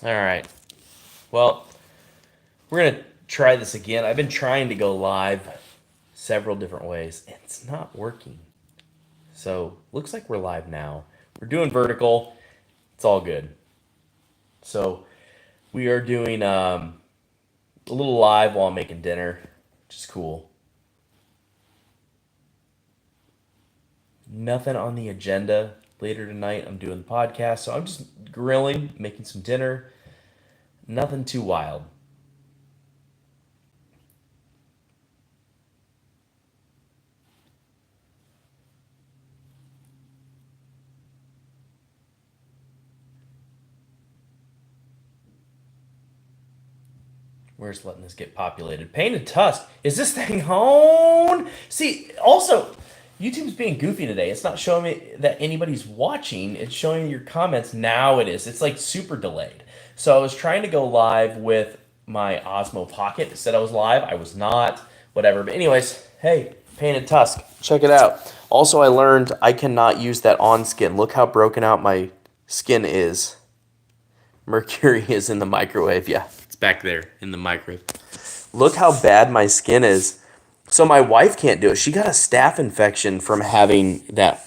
All right. Well, we're going to try this again. I've been trying to go live several different ways, and it's not working. So, looks like we're live now. We're doing vertical. It's all good. So, we are doing a little live while I'm making dinner, which is cool. Nothing on the agenda later tonight. I'm doing the podcast, so I'm just grilling, making some dinner. Nothing too wild. Where's letting this get populated? Painted Tusk. Is this thing on? See, also, YouTube's being goofy today. It's not showing me that anybody's watching. It's showing your comments. Now it is. It's like super delayed. So I was trying to go live with my Osmo Pocket. It said I was live. I was not. Whatever. But anyways, hey, Painted Tusk. Check it out. Also, I learned I cannot use that on skin. Look how broken out my skin is. Mercury is in the microwave. Yeah, it's back there in the microwave. Look how bad my skin is. So my wife can't do it. She got a staph infection from having that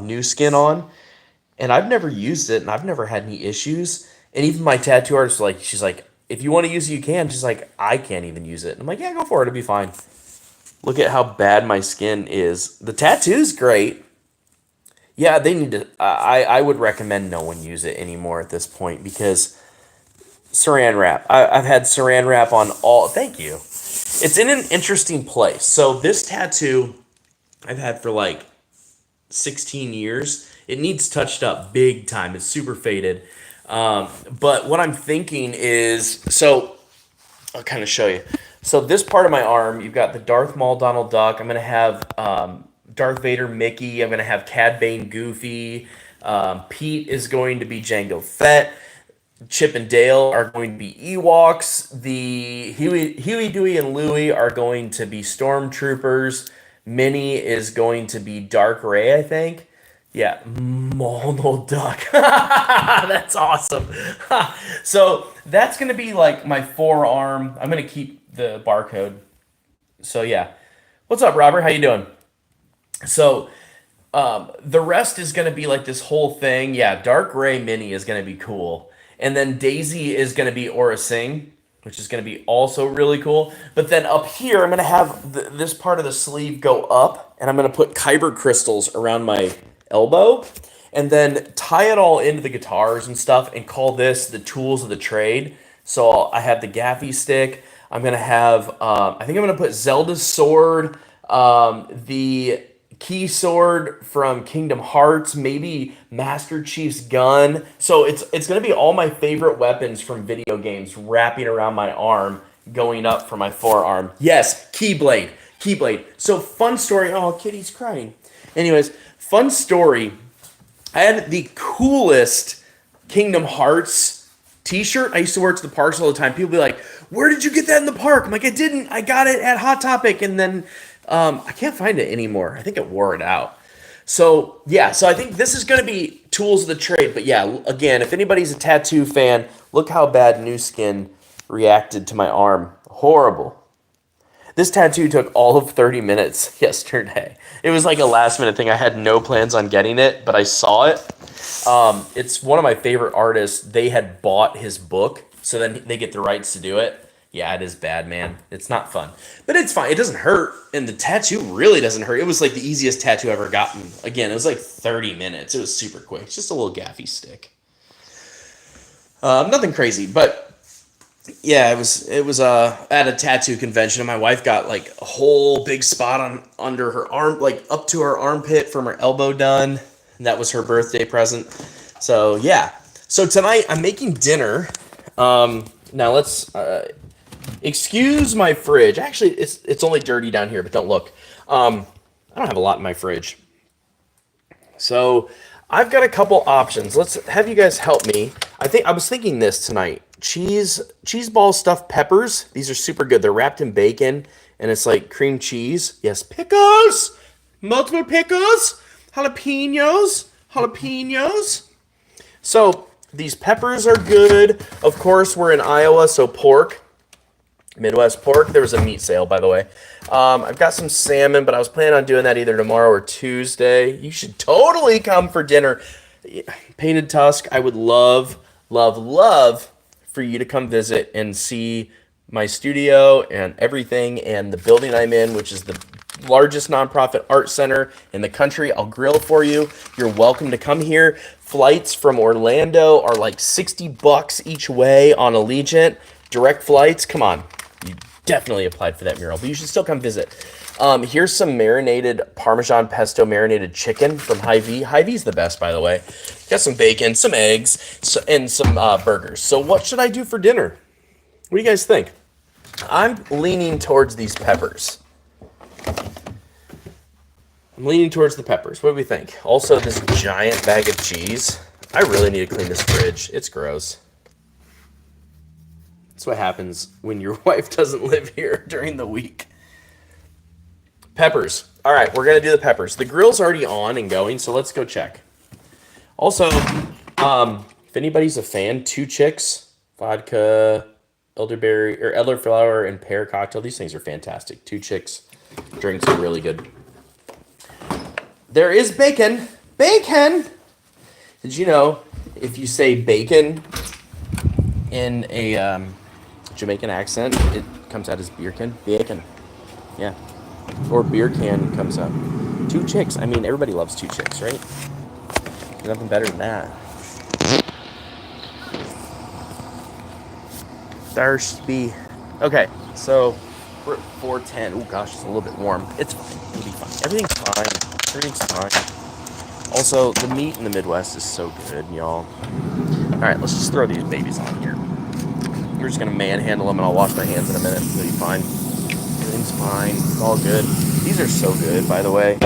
new skin on, and I've never used it, and I've never had any issues. And even my tattoo artist, like, she's like, if you want to use it, you can. She's like, I can't even use it. I'm like, yeah, go for it. It'll be fine. Look at how bad my skin is. The tattoo's great. Yeah, they need to. I would recommend no one use it anymore at this point because Saran wrap. I've had Saran wrap on all. Thank you. It's in an interesting place. So this tattoo I've had for like 16 years. It needs touched up big time. It's super faded. But what I'm thinking is, so I'll kind of show you. So this part of my arm, you've got the Darth Maul Donald Duck. I'm gonna have Darth Vader Mickey. I'm gonna have Cad Bane Goofy. Pete is going to be Jango Fett. Chip and Dale are going to be Ewoks. The Huey, Dewey, and Louie are going to be Stormtroopers. Minnie is going to be Dark Ray, I think. Yeah, Mono Duck. That's awesome. So that's gonna be like my forearm. I'm gonna keep the barcode. So yeah, what's up, Robert? How you doing? So the rest is gonna be like this whole thing. Yeah, Dark Ray Mini is gonna be cool, and then Daisy is gonna be Aura Singh, which is gonna be also really cool. But then up here, I'm gonna have this part of the sleeve go up, and I'm gonna put Kyber crystals around my elbow, and then tie it all into the guitars and stuff, and call this the tools of the trade. So I have the gaffy stick. I'm gonna have. I think I'm gonna put Zelda's sword, the key sword from Kingdom Hearts, maybe Master Chief's gun. So it's gonna be all my favorite weapons from video games wrapping around my arm, going up for my forearm. Yes, Keyblade, Keyblade. So fun story. Oh, Kitty's crying. Anyways, fun story. I had the coolest Kingdom Hearts t-shirt. I used to wear it to the parks all the time. People be like, where did you get that in the park? I'm like, I didn't. I got it at Hot Topic. And then I can't find it anymore. I think it wore it out. So, yeah. So I think this is going to be tools of the trade. But yeah, again, if anybody's a tattoo fan, look how bad New Skin reacted to my arm. Horrible. This tattoo took all of 30 minutes yesterday. It was like a last minute thing. I had no plans on getting it, but I saw it. It's one of my favorite artists. They had bought his book, so then they get the rights to do it. Yeah, it is bad, man. It's not fun. But it's fine. It doesn't hurt. And the tattoo really doesn't hurt. It was like the easiest tattoo I've ever gotten. Again, it was like 30 minutes. It was super quick. It's just a little gaffy stick. Nothing crazy, but yeah, it was at a tattoo convention, and my wife got like a whole big spot on under her arm, like up to her armpit from her elbow done. And that was her birthday present. So yeah. So tonight I'm making dinner. Now let's excuse my fridge. Actually, it's only dirty down here, but don't look. I don't have a lot in my fridge. So I've got a couple options. Let's have you guys help me. I was thinking this tonight. Cheese ball stuffed peppers. These are super good. They're wrapped in bacon and it's like cream cheese. Yes, pickles. Multiple pickles. Jalapenos. So These peppers are good. Of course, we're in Iowa, so pork. Midwest pork. There was a meat sale, by the way. I've got some salmon, but I was planning on doing that either tomorrow or Tuesday. You should totally come for dinner. Painted Tusk, I would love, love, love for you to come visit and see my studio and everything and the building I'm in, which is the largest nonprofit art center in the country. I'll grill for you. You're welcome to come here. Flights from Orlando are like $60 each way on Allegiant. Direct flights, come on. You definitely applied for that mural, but you should still come visit. Here's some marinated Parmesan pesto marinated chicken from Hy-Vee. Hy-Vee's the best, by the way. Got some bacon, some eggs, and some burgers. So what should I do for dinner? What do you guys think? I'm leaning towards these peppers. I'm leaning towards the peppers. What do we think? Also, this giant bag of cheese. I really need to clean this fridge. It's gross. That's what happens when your wife doesn't live here during the week. Peppers. All right, we're going to do the peppers. The grill's already on and going, so let's go check. Also, if anybody's a fan, 2 Chicks, vodka, elderberry, or elderflower, and pear cocktail. These things are fantastic. 2 Chicks drinks are really good. There is bacon. Bacon! Did you know if you say bacon in a Jamaican accent, it comes out as beer can? Bacon. Yeah. Or beer can comes out. 2 Chicks. I mean, everybody loves 2 Chicks, right? There's nothing better than that. Thirsty. Okay, so we're at 410. Oh gosh, it's a little bit warm. It's fine. It'll be fine. Everything's fine. Everything's fine. Also, the meat in the Midwest is so good, y'all. All right, let's just throw these babies on here. We're just gonna manhandle them, and I'll wash my hands in a minute. It'll be fine. Everything's fine. It's all good. These are so good, by the way.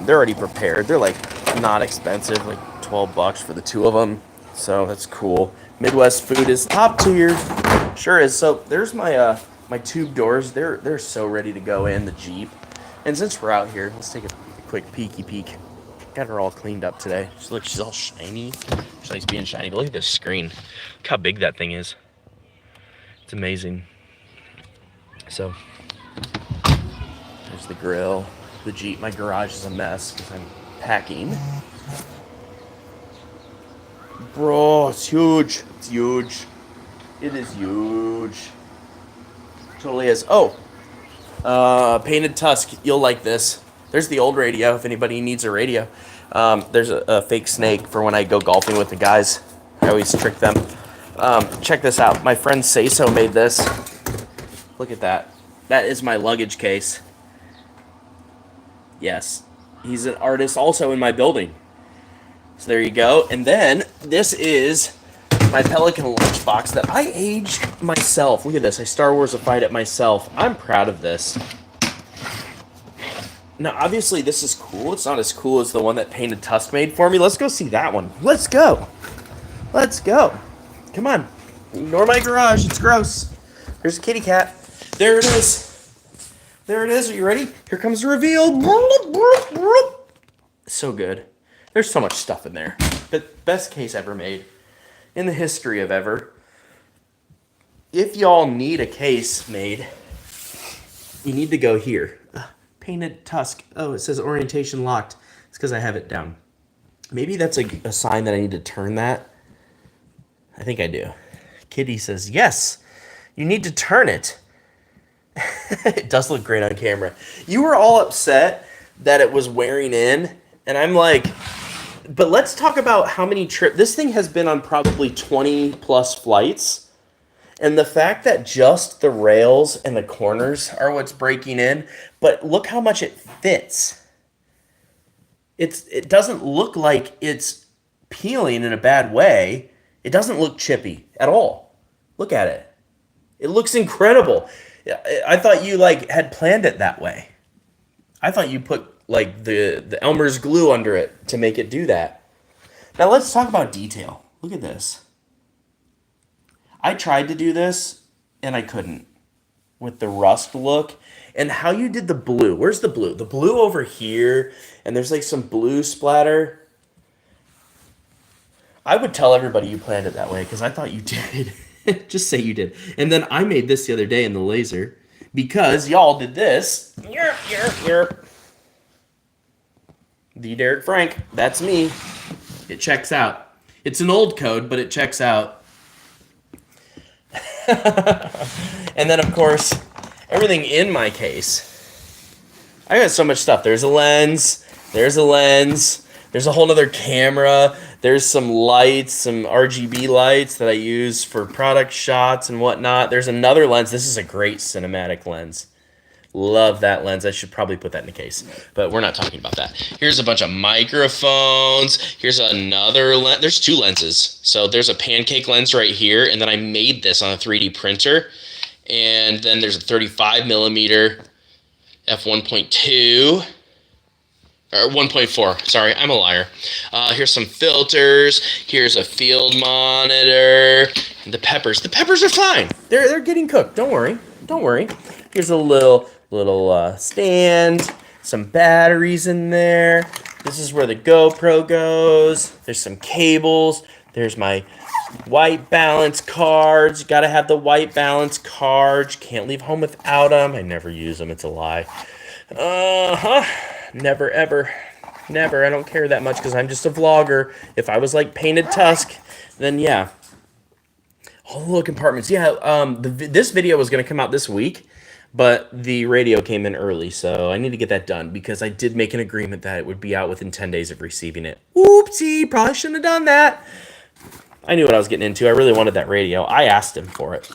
They're already prepared. They're like not expensive, like $12 for the 2 of them. So that's cool. Midwest food is top tier. Sure is. So there's my my tube doors. They're so ready to go in the Jeep. And since we're out here, let's take a quick peek. Got her all cleaned up today. She's all shiny. She likes being shiny. But look at this screen. Look how big that thing is. It's amazing. So there's the grill, the Jeep. My garage is a mess because I'm packing. Bro, it's huge. It's huge. It is huge. Totally is. Oh, Painted Tusk. You'll like this. There's the old radio if anybody needs a radio. There's a fake snake for when I go golfing with the guys. I always trick them. Check this out. My friend Sayso made this. Look at that. That is my luggage case. Yes. He's an artist also in my building. So there you go. And then this is my Pelican lunchbox that I aged myself. Look at this. I Star Warsified it myself. I'm proud of this. Now, obviously, this is cool. It's not as cool as the one that Painted Tusk made for me. Let's go see that one. Let's go. Let's go. Come on. Ignore my garage. It's gross. There's a kitty cat. There it is. There it is. Are you ready? Here comes the reveal. So good. There's so much stuff in there. But best case ever made in the history of ever. If y'all need a case made, you need to go here. Painted Tusk. Oh, it says orientation locked. It's because I have it down. Maybe that's a sign that I need to turn that. I think I do. Kitty says, yes, you need to turn it. It does look great on camera. You were all upset that it was wearing in, and I'm like, but let's talk about how many trips. This thing has been on probably 20 plus flights, and the fact that just the rails and the corners are what's breaking in, but look how much it fits. It doesn't look like it's peeling in a bad way. It doesn't look chippy at all. Look at it. It looks incredible. I thought you had planned it that way. I thought you put the Elmer's glue under it to make it do that. Now let's talk about detail. Look at this. I tried to do this and I couldn't with the rust look and how you did the blue. Where's the blue? The blue over here, and there's some blue splatter. I would tell everybody you planned it that way because I thought you did. Just say you did. And then I made this the other day in the laser because y'all did this. The Derek Frank. That's me. It checks out. It's an old code, but it checks out. And then, of course, everything in my case. I got so much stuff. There's a lens. There's a lens. There's a whole other camera. There's some lights, some RGB lights that I use for product shots and whatnot. There's another lens. This is a great cinematic lens. Love that lens. I should probably put that in the case, but we're not talking about that. Here's a bunch of microphones. Here's another lens. There's two lenses. So there's a pancake lens right here, and then I made this on a 3D printer. And then there's a 35 millimeter f1.2. Or 1.4. Sorry, I'm a liar. Here's some filters. Here's a field monitor. And the peppers. The peppers are fine. They're getting cooked. Don't worry. Don't worry. Here's a little stand. Some batteries in there. This is where the GoPro goes. There's some cables. There's my white balance cards. You gotta have the white balance cards. Can't leave home without them. I never use them. It's a lie. Never, ever. Never. I don't care that much because I'm just a vlogger. If I was like Painted Tusk, then yeah. All the little compartments. Yeah, this video was going to come out this week, but the radio came in early, so I need to get that done because I did make an agreement that it would be out within 10 days of receiving it. Oopsie, probably shouldn't have done that. I knew what I was getting into. I really wanted that radio. I asked him for it.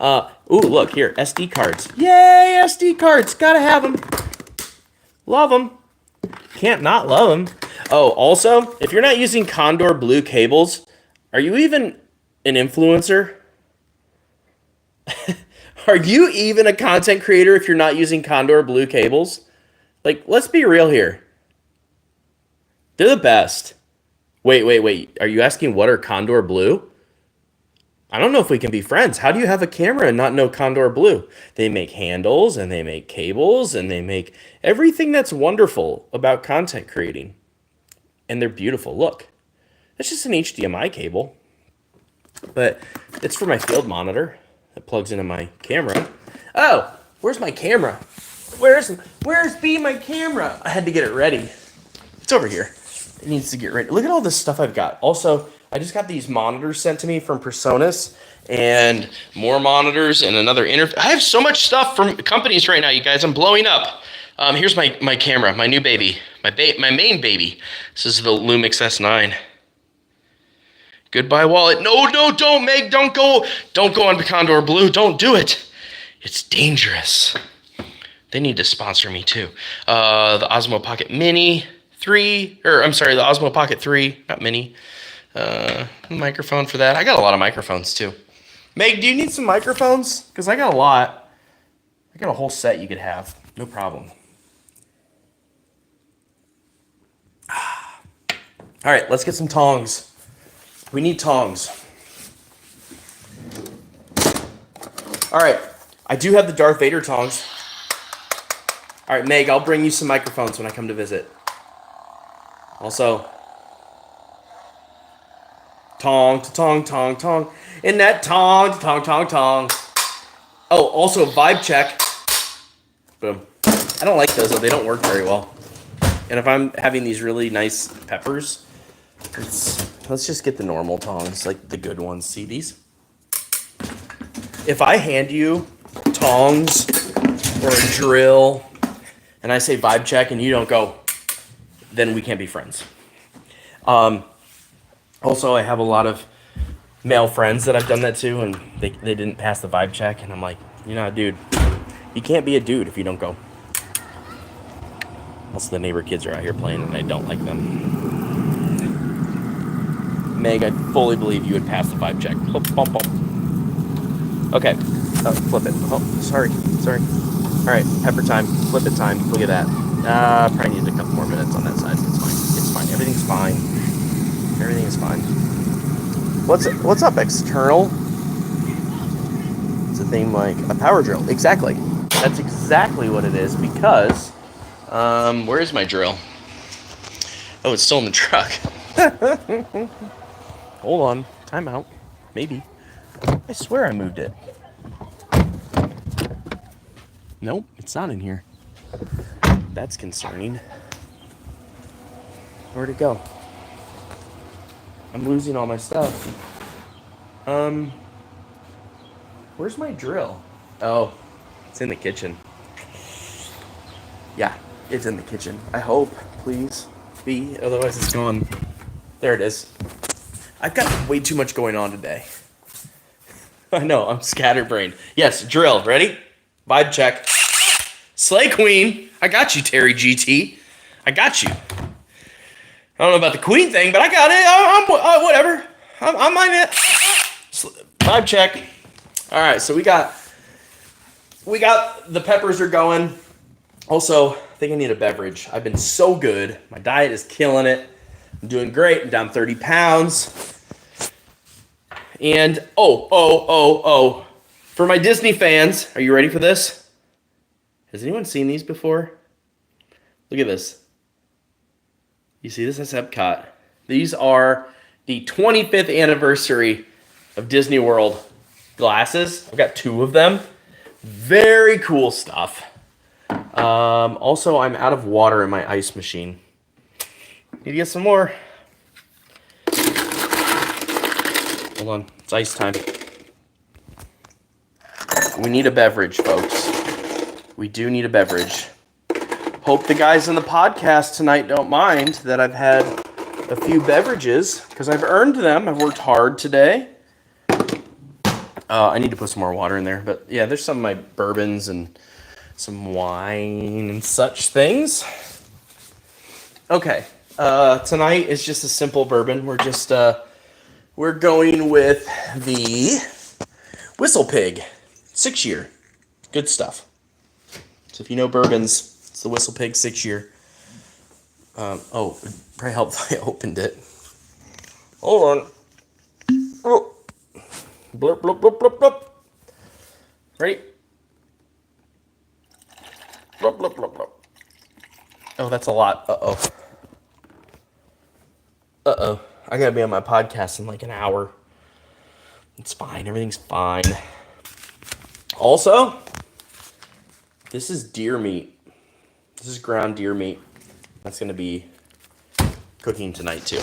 Ooh, look, here, SD cards. Yay, SD cards. Gotta have them. Love them. Can't not love them. Oh, also, if you're not using Condor Blue cables, are you even an influencer? Are you even a content creator if you're not using Condor Blue cables? Like, let's be real here. They're the best. Wait. Are you asking what are Condor Blue? I don't know if we can be friends. How do you have a camera and not know Condor Blue? They make handles and they make cables and they make everything that's wonderful about content creating. And they're beautiful. Look, it's just an HDMI cable, but it's for my field monitor. It plugs into my camera. Oh, where's my camera? Where's my camera? I had to get it ready. It's over here. It needs to get ready. Look at all this stuff I've got. Also, I just got these monitors sent to me from PreSonus and more monitors and another interface. I have so much stuff from companies right now, you guys. I'm blowing up. Here's my camera, my new baby, my main baby. This is the Lumix S9. Goodbye wallet. No, don't, Meg. Don't go on Condor Blue. Don't do it. It's dangerous. They need to sponsor me too. The Osmo Pocket Mini 3, or I'm sorry, the Osmo Pocket 3, not Mini. Microphone for that. I got a lot of microphones too. Meg, do you need some microphones? Because I got a lot. I got a whole set you could have. No problem. All right, let's get some tongs. We need tongs. All right, I do have the Darth Vader tongs. All right, Meg, I'll bring you some microphones when I come to visit. Also, tong, tong, tong, tong. In that tong, tong, tong, tong. Oh, also vibe check. Boom. I don't like those though. They don't work very well. And if I'm having these really nice peppers, let's just get the normal tongs, like the good ones. See these? If I hand you tongs or a drill and I say vibe check and you don't go, then we can't be friends. Also, I have a lot of male friends that I've done that to, and they didn't pass the vibe check, and I'm like, you know, dude, you can't be a dude if you don't go. Also, the neighbor kids are out here playing, and I don't like them. Meg, I fully believe you would pass the vibe check. Bump. Okay, flip it. Oh, sorry. All right, pepper time, flip it time. Look at that. Probably need a couple more minutes on that side. It's fine. Everything's fine. Everything is fine. What's up, external? It's a thing like a power drill. Exactly. That's exactly what it is because, where is my drill? Oh, it's still in the truck. Hold on. Time out. Maybe. I swear I moved it. Nope, it's not in here. That's concerning. Where'd it go? I'm losing all my stuff. Where's my drill? Oh, it's in the kitchen. Yeah, it's in the kitchen. I hope, please, be. Otherwise it's gone. There it is. I've got way too much going on today. I know, I'm scatterbrained. Yes, drill. Ready? Vibe check. Slay Queen. I got you, Terry GT. I got you. I don't know about the Queen thing, but I got it. I'm whatever. I'm on it. Vibe check. All right, so we got the peppers are going. Also, I think I need a beverage. I've been so good. My diet is killing it. I'm doing great. I'm down 30 pounds. And for my Disney fans, are you ready for this? Has anyone seen these before? Look at this. You see this? That's Epcot. These are the 25th anniversary of Disney World glasses. I've got 2 of them. Very cool stuff. Also, I'm out of water in my ice machine. Need to get some more. Hold on. It's ice time. We need a beverage, folks. We do need a beverage. Hope the guys in the podcast tonight don't mind that I've had a few beverages because I've earned them. I've worked hard today. I need to put some more water in there. But yeah, there's some of my bourbons and some wine and such things. Okay. Tonight is just a simple bourbon. We're going with the Whistle Pig 6-year. Good stuff. So if you know bourbons, it's the Whistle Pig 6-year. It probably helped if I opened it. Hold on. Oh. Blurp, blurp, blurp, blurp, blurp. Ready? Blurp, blurp, blurp, blurp. Oh, that's a lot. Uh-oh. I gotta be on my podcast in like an hour. It's fine. Everything's fine. Also, this is deer meat. This is ground deer meat. That's gonna be cooking tonight too.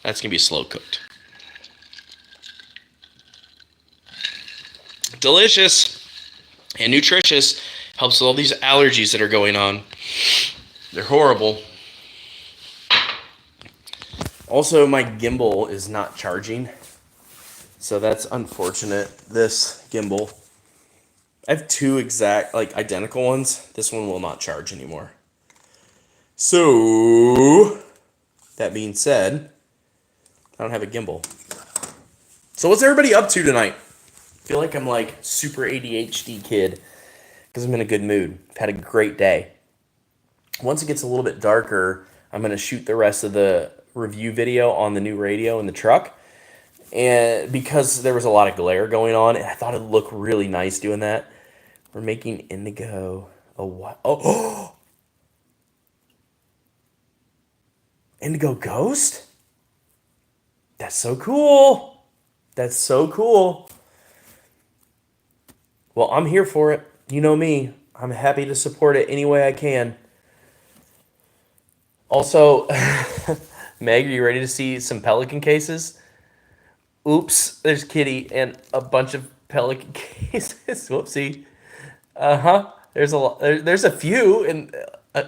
That's gonna be slow cooked. Delicious and nutritious. Helps with all these allergies that are going on. They're horrible. Also, my gimbal is not charging. So that's unfortunate. This gimbal. I have 2 exact, identical ones. This one will not charge anymore. So, that being said, I don't have a gimbal. So what's everybody up to tonight? I feel like I'm like super ADHD kid because I'm in a good mood. I've had a great day. Once it gets a little bit darker, I'm going to shoot the rest of the review video on the new radio in the truck. And because there was a lot of glare going on, and I thought it'd look really nice doing that. We're making indigo a what? Oh, Indigo Ghost? That's so cool. That's so cool. Well, I'm here for it. You know me. I'm happy to support it any way I can. Also, Meg, are you ready to see some pelican cases? Oops, there's Kitty and a bunch of pelican cases. Whoopsie. There's a lot. There's a few, and I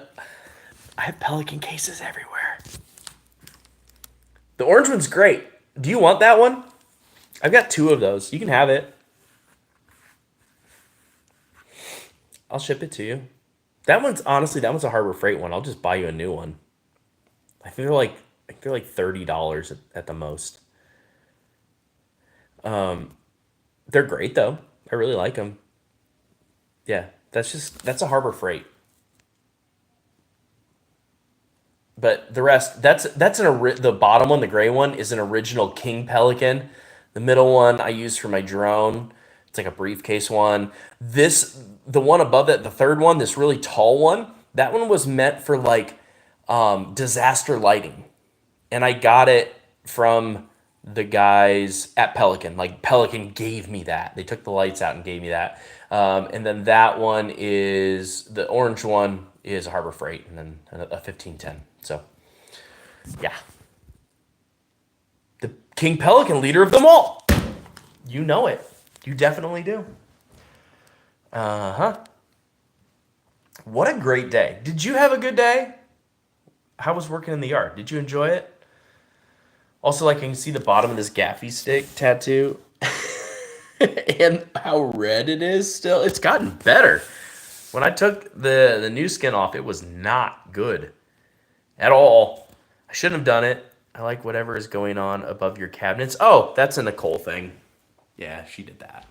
have pelican cases everywhere. The orange one's great. Do you want that one? I've got 2 of those. You can have it. I'll ship it to you. That one's a Harbor Freight one. I'll just buy you a new one. I think they're like $30 at the most. They're great though. I really like them. Yeah, that's a Harbor Freight. But the rest, the bottom one, the gray one, is an original King Pelican. The middle one I use for my drone. It's like a briefcase one. The one above that, the third one, this really tall one, that one was meant for like disaster lighting. And I got it from the guys at Pelican. Like Pelican gave me that. They took the lights out and gave me that. And then that one is the orange one is Harbor Freight, and then a 1510. So yeah, the King Pelican, leader of them all. You know it. You definitely do. Uh huh. What a great day. Did you have a good day? How was working in the yard? Did you enjoy it? Also, like, I can see the bottom of this gaffy stick tattoo and how red it is still. It's gotten better. When I took the new skin off, it was not good at all. I shouldn't have done it. I like whatever is going on above your cabinets. Oh, that's a Nicole thing. Yeah, she did that.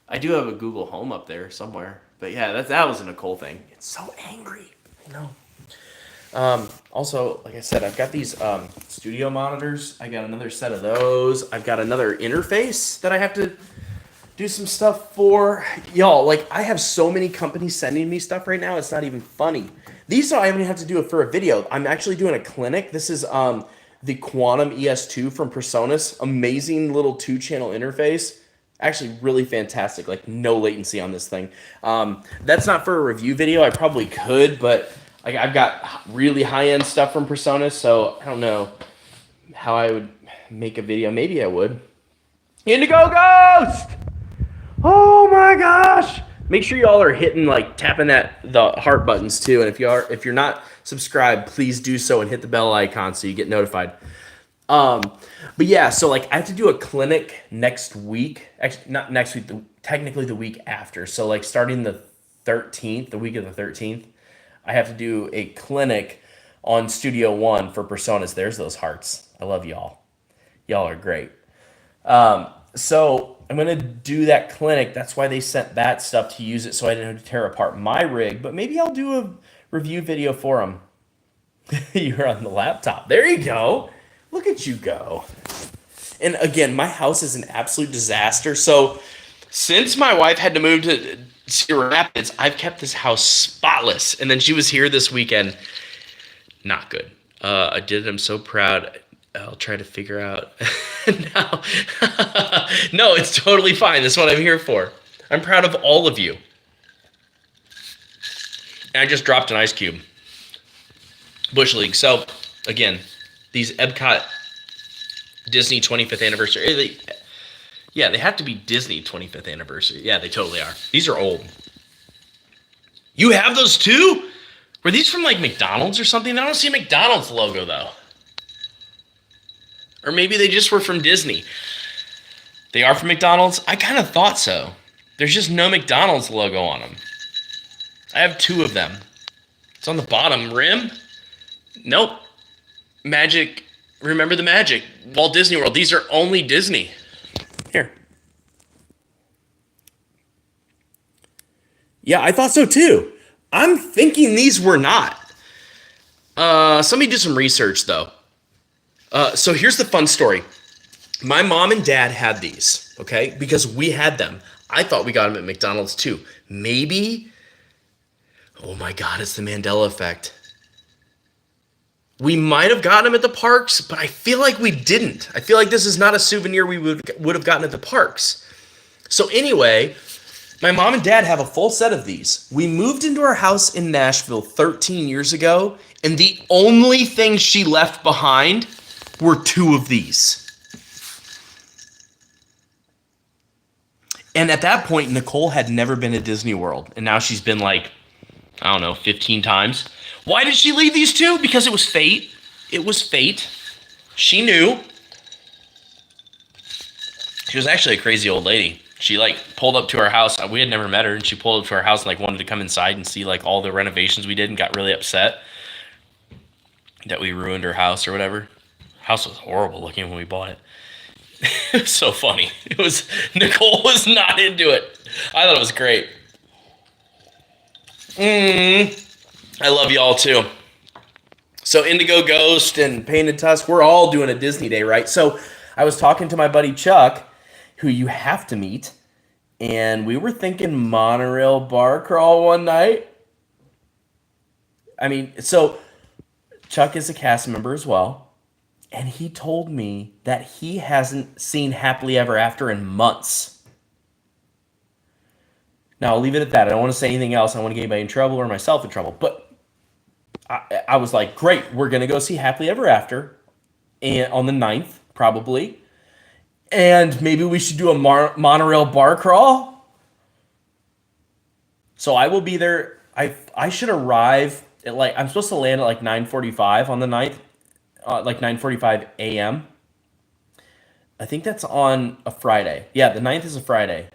I do have a Google Home up there somewhere. But yeah, that was a Nicole thing. It's so angry. I know. Also, like I said, I've got these studio monitors. I got another set of those. I've got another interface that I have to do some stuff for. Y'all, like, I have so many companies sending me stuff right now, it's not even funny. These I don't even have to do it for a video. I'm actually doing a clinic. This is the Quantum ES2 from Presonus. Amazing little 2-channel interface. Actually, really fantastic. Like, no latency on this thing. That's not for a review video. I probably could, but like, I've got really high-end stuff from Presonus, so I don't know how I would make a video. Maybe I would. Indigo Ghost! Oh my gosh! Make sure y'all are hitting, like, tapping the heart buttons too. And if you're not subscribed, please do so and hit the bell icon so you get notified. But yeah, so like I have to do a clinic next week. Actually, not next week, technically the week after. So like starting the 13th, the week of the 13th, I have to do a clinic on Studio One for Presonus. There's those hearts. I love y'all. Y'all are great. So I'm gonna do that clinic. That's why they sent that stuff to use it, so I didn't have to tear apart my rig. But maybe I'll do a review video for them. You're on the laptop. There you go. Look at you go. And again, my house is an absolute disaster. So since my wife had to move to Cedar Rapids, I've kept this house spotless. And then she was here this weekend. Not good. I did it. I'm so proud. I'll try to figure out now. No, it's totally fine. That's what I'm here for. I'm proud of all of you. And I just dropped an ice cube. Bush League. So, again, these Epcot Disney 25th anniversary. They have to be Disney 25th anniversary. Yeah, they totally are. These are old. You have those too? Were these from like McDonald's or something? I don't see a McDonald's logo though. Or maybe they just were from Disney. They are from McDonald's? I kind of thought so. There's just no McDonald's logo on them. I have 2 of them. It's on the bottom rim. Nope. Magic. Remember the Magic. Walt Disney World. These are only Disney. Here. Yeah, I thought so too. I'm thinking these were not. Somebody did some research though. So here's the fun story. My mom and dad had these, okay? Because we had them. I thought we got them at McDonald's too. Maybe. Oh my God, it's the Mandela effect. We might have gotten them at the parks, but I feel like we didn't. I feel like this is not a souvenir we would have gotten at the parks. So anyway, my mom and dad have a full set of these. We moved into our house in Nashville 13 years ago, and the only thing she left behind were 2 of these. And at that point, Nicole had never been to Disney World, and now she's been like, I don't know, 15 times. Why did she leave these 2? Because it was fate. It was fate. She knew. She was actually a crazy old lady. She like pulled up to our house. We had never met her, and she pulled up to our house and like wanted to come inside and see like all the renovations we did and got really upset that we ruined her house or whatever. House was horrible looking when we bought it. It was so funny. Nicole was not into it. I thought it was great. I love y'all too. So Indigo Ghost and Painted Tusk, we're all doing a Disney day, right? So I was talking to my buddy Chuck, who you have to meet, and we were thinking monorail bar crawl one night. I mean, so Chuck is a cast member as well, And he told me that he hasn't seen Happily Ever After in months. Now, I'll leave it at that. I don't want to say anything else. I don't want to get anybody in trouble or myself in trouble. But I was like, great, we're going to go see Happily Ever After and on the 9th, probably. And maybe we should do a monorail bar crawl. So I will be there. I should arrive at I'm supposed to land at 9:45 on the 9th, like 9:45 a.m. I think that's on a Friday. Yeah, the 9th is a Friday.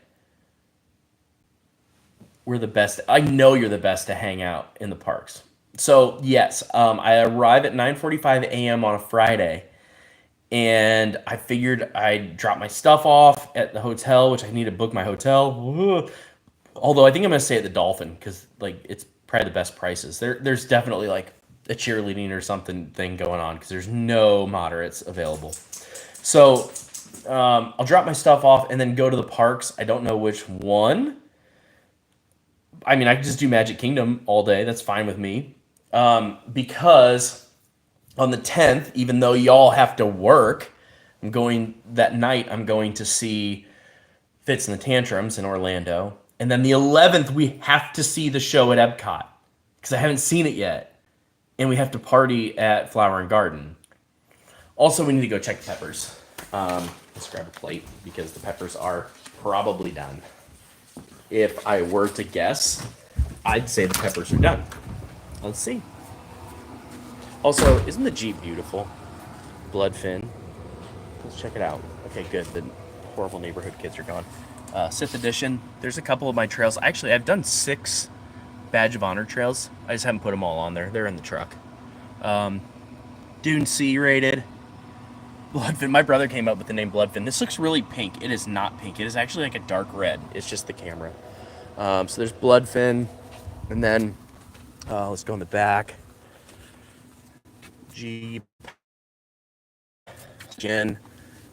We're the best. I know you're the best to hang out in the parks. So yes, I arrive at 9:45 a.m. on a Friday, and I figured I'd drop my stuff off at the hotel, which I need to book my hotel. Although I think I'm gonna stay at the Dolphin because it's probably the best prices. There's definitely a cheerleading or something thing going on because there's no moderates available. So I'll drop my stuff off and then go to the parks. I don't know which one. I mean, I could just do Magic Kingdom all day. That's fine with me. Because on the 10th, even though y'all have to work, I'm going to see Fitz and the Tantrums in Orlando. And then the 11th, we have to see the show at Epcot because I haven't seen it yet. And we have to party at Flower and Garden. Also, we need to go check the peppers. Let's grab a plate because the peppers are probably done. If I were to guess, I'd say the peppers are done. Let's see. Also, isn't the Jeep beautiful? Bloodfin. Let's check it out. Okay, good. The horrible neighborhood kids are gone. Sith Edition. There's a couple of my trails. Actually, I've done 6 Badge of Honor trails. I just haven't put them all on there. They're in the truck. Dune C rated. Bloodfin. My brother came up with the name Bloodfin. This looks really pink. It is not pink. It is actually like a dark red. It's just the camera. So there's Bloodfin. And then let's go in the back. Jeep. Gen.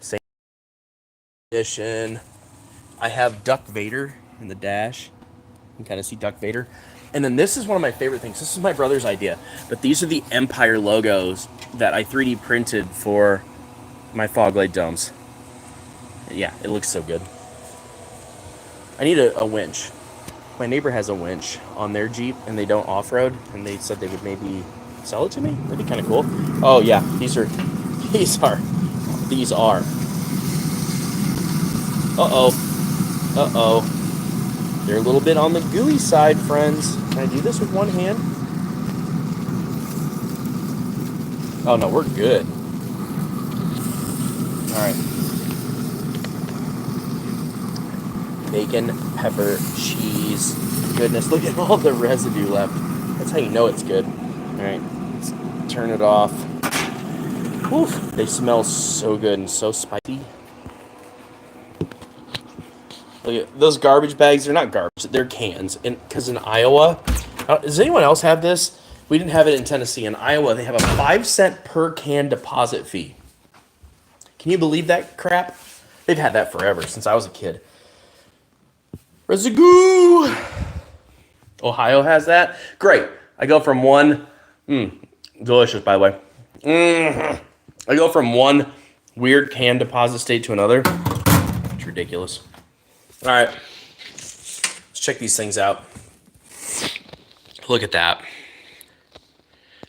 Same edition. I have Duck Vader in the dash. You can kind of see Duck Vader. And then this is one of my favorite things. This is my brother's idea. But these are the Empire logos that I 3D printed for my fog light domes. Yeah, it looks so good. I need a winch. My neighbor has a winch on their Jeep and they don't off-road, and they said they would maybe sell it to me. That'd be kind of cool. Oh yeah, these are. Uh-oh. They're a little bit on the gooey side, friends. Can I do this with one hand? Oh no, we're good. Alright. Bacon, pepper, cheese. Goodness, look at all the residue left. That's how you know it's good. Alright, let's turn it off. Oof, they smell so good and so spicy. Look at those garbage bags. They're not garbage. They're cans. And because in Iowa, does anyone else have this? We didn't have it in Tennessee. In Iowa, they have a 5-cent per can deposit fee. Can you believe that crap? They've had that forever, since I was a kid. Residue. Ohio has that. Great. I go from one. Delicious, by the way. I go from one weird can deposit state to another. It's ridiculous. All right, let's check these things out. Look at that.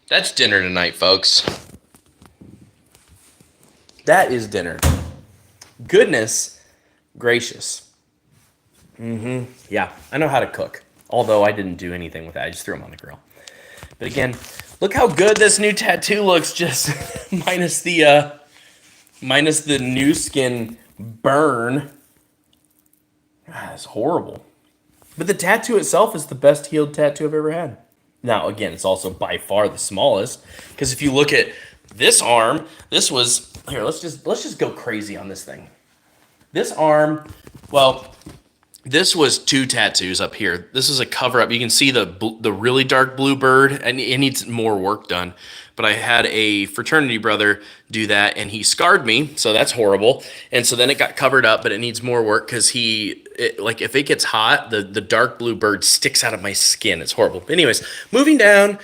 That's dinner tonight, folks. That is dinner. Goodness gracious. Yeah, I know how to cook. Although I didn't do anything with that. I just threw them on the grill. But again, look how good this new tattoo looks, just minus the new skin burn. God, that's horrible. But the tattoo itself is the best healed tattoo I've ever had. Now, again, it's also by far the smallest. Because if you look at this arm, this was... Here, let's just go crazy on this thing. This arm, well, this was 2 tattoos up here. This is a cover-up. You can see the really dark blue bird, and it needs more work done. But I had a fraternity brother do that, and he scarred me, so that's horrible. And so then it got covered up, but it needs more work because if it gets hot, the dark blue bird sticks out of my skin. It's horrible. Anyways, moving down.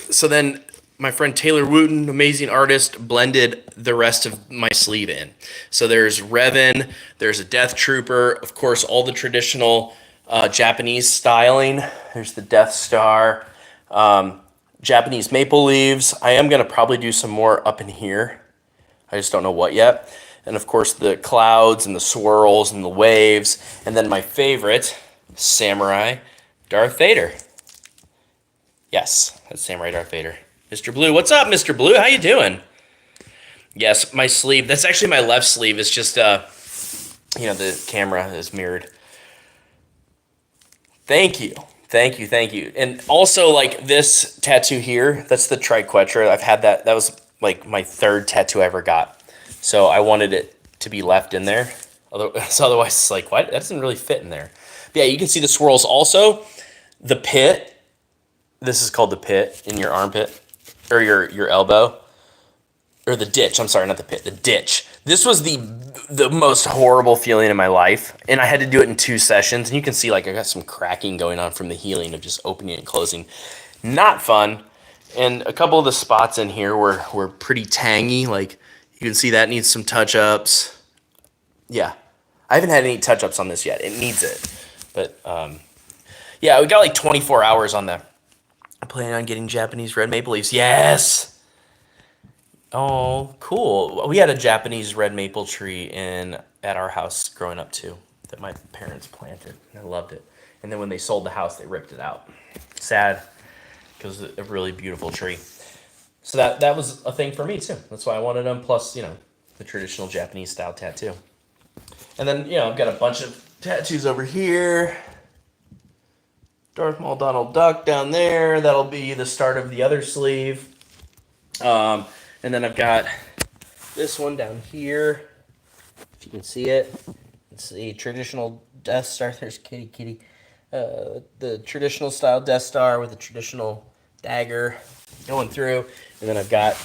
So then my friend Taylor Wooten, amazing artist, blended the rest of my sleeve in. So there's Revan, there's a Death Trooper, of course, all the traditional Japanese styling. There's the Death Star, Japanese maple leaves. I am going to probably do some more up in here. I just don't know what yet. And of course, the clouds and the swirls and the waves. And then my favorite, Samurai Darth Vader. Yes, that's Samurai Darth Vader. Mr. Blue, what's up, Mr. Blue? How you doing? Yes, my sleeve. That's actually my left sleeve. It's just, the camera is mirrored. Thank you. Thank you. Thank you. And also, like, this tattoo here, that's the Triquetra. I've had that. That was, like, my third tattoo I ever got. So I wanted it to be left in there. So otherwise, it's like, what? That doesn't really fit in there. But yeah, you can see the swirls. Also, the pit. This is called the pit in your armpit. Or your elbow. Or the ditch. I'm sorry, not the pit. The ditch. This was the most horrible feeling in my life. And I had to do it in 2 sessions. And you can see, like, I got some cracking going on from the healing of just opening and closing. Not fun. And a couple of the spots in here were pretty tangy. Like, you can see that needs some touch-ups. Yeah. I haven't had any touch-ups on this yet. It needs it. But, yeah, we got like 24 hours on that. I'm planning on getting Japanese red maple leaves. Yes! Oh, cool. We had a Japanese red maple tree at our house growing up, too, that my parents planted. I loved it. And then when they sold the house, they ripped it out. Sad, because it was a really beautiful tree. So that was a thing for me, too. That's why I wanted them, plus, the traditional Japanese-style tattoo. And then, I've got a bunch of tattoos over here. Darth Maul Donald Duck down there. That'll be the start of the other sleeve. And then I've got this one down here. If you can see it. It's a traditional Death Star. There's Kitty. The traditional style Death Star with a traditional dagger going through. And then I've got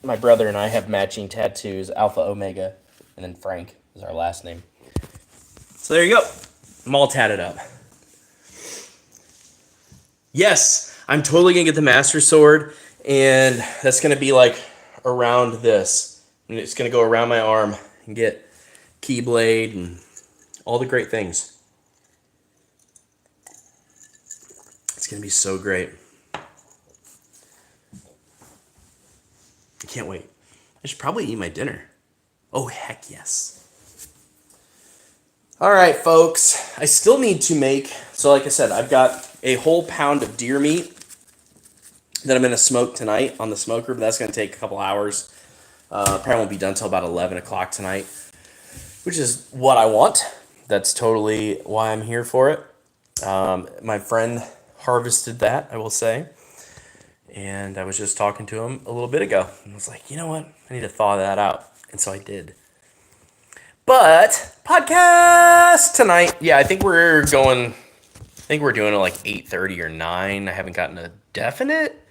my brother and I have matching tattoos. Alpha Omega. And then Frank is our last name. So there you go. I'm all tatted up. Yes, I'm totally going to get the Master Sword, and that's going to be like around this. And it's going to go around my arm and get Keyblade and all the great things. It's going to be so great. I can't wait. I should probably eat my dinner. Oh, heck yes. All right, folks. I still need to make, so like I said, I've got a whole pound of deer meat that I'm going to smoke tonight on the smoker, but that's going to take a couple hours. Probably won't be done until about 11 o'clock tonight, which is what I want. That's totally why I'm here for it. My friend harvested that, I will say, and I was just talking to him a little bit ago. And I was like, you know what? I need to thaw that out, and so I did. But podcast tonight. Yeah, I think we're doing it like 8:30 or 9. I haven't gotten a definite.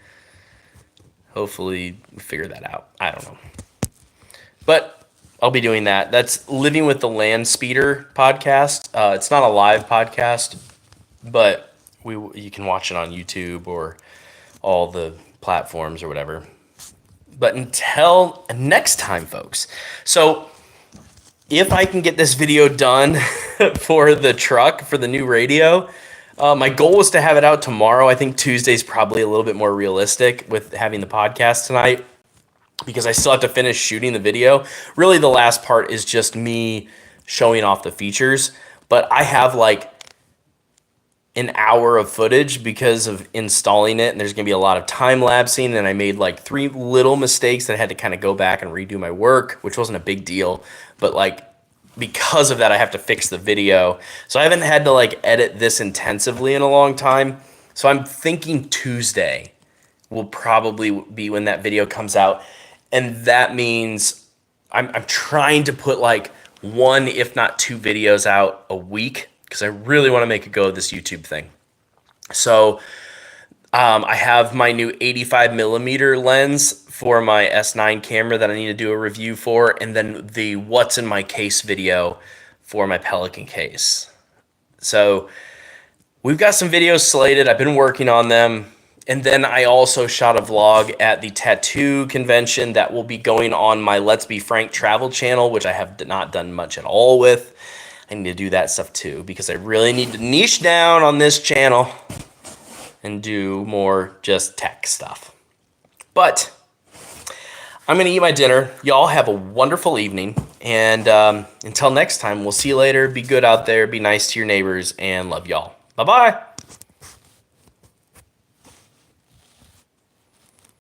Hopefully we figure that out. I don't know. But I'll be doing that. That's Living with the Land Speeder podcast. It's not a live podcast, but you can watch it on YouTube or all the platforms or whatever. But until next time, folks. So if I can get this video done for the truck, for the new radio, my goal was to have it out tomorrow. I think Tuesday's probably a little bit more realistic with having the podcast tonight because I still have to finish shooting the video. Really, the last part is just me showing off the features. But I have like an hour of footage because of installing it, and there's going to be a lot of time-lapsing, and I made like 3 little mistakes that I had to kind of go back and redo my work, which wasn't a big deal. But like because of that, I have to fix the video. So I haven't had to like edit this intensively in a long time. So I'm thinking Tuesday will probably be when that video comes out. And that means I'm trying to put like 1, if not 2 videos out a week because I really want to make a go of this YouTube thing. So I have my new 85mm lens for my S9 camera that I need to do a review for, and then the what's in my case video for my Pelican case. So we've got some videos slated. I've been working on them. And then I also shot a vlog at the tattoo convention that will be going on my Let's Be Frank travel channel, which I have not done much at all with. I need to do that stuff too, because I really need to niche down on this channel and do more just tech stuff. But I'm going to eat my dinner. Y'all have a wonderful evening. And until next time, we'll see you later. Be good out there. Be nice to your neighbors, and love y'all. Bye-bye.